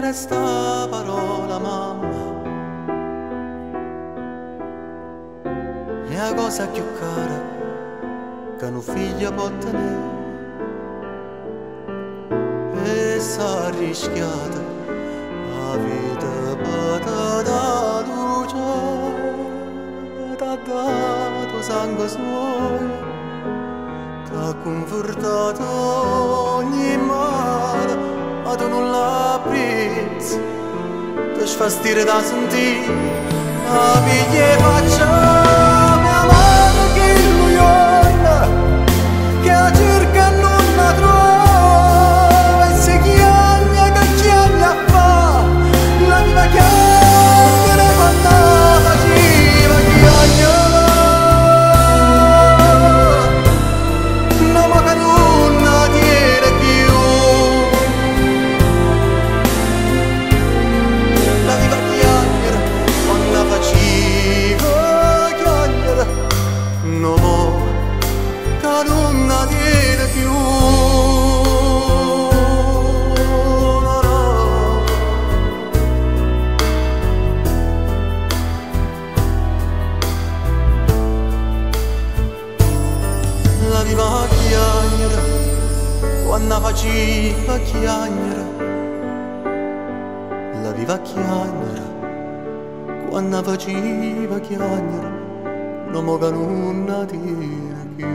resta parola mamma, è la cosa più cara che un figlio può tenere. E s'ha rischiata la vita per da luce, t'ha dato sangue suo, t'ha confortato ogni male, ma tu non l'apprezzi, ti fa stire da sentire, la piglia e faccia mia madre che lui giorno, che la cerca non la trova, e se chiagna che chiagna fa, la viva chiagna quando faceva chiagna. La viva chiagnera, quando faceva chiagnera, la viva chiagnera, quando faceva chiagnera, non mo che non la tiene più.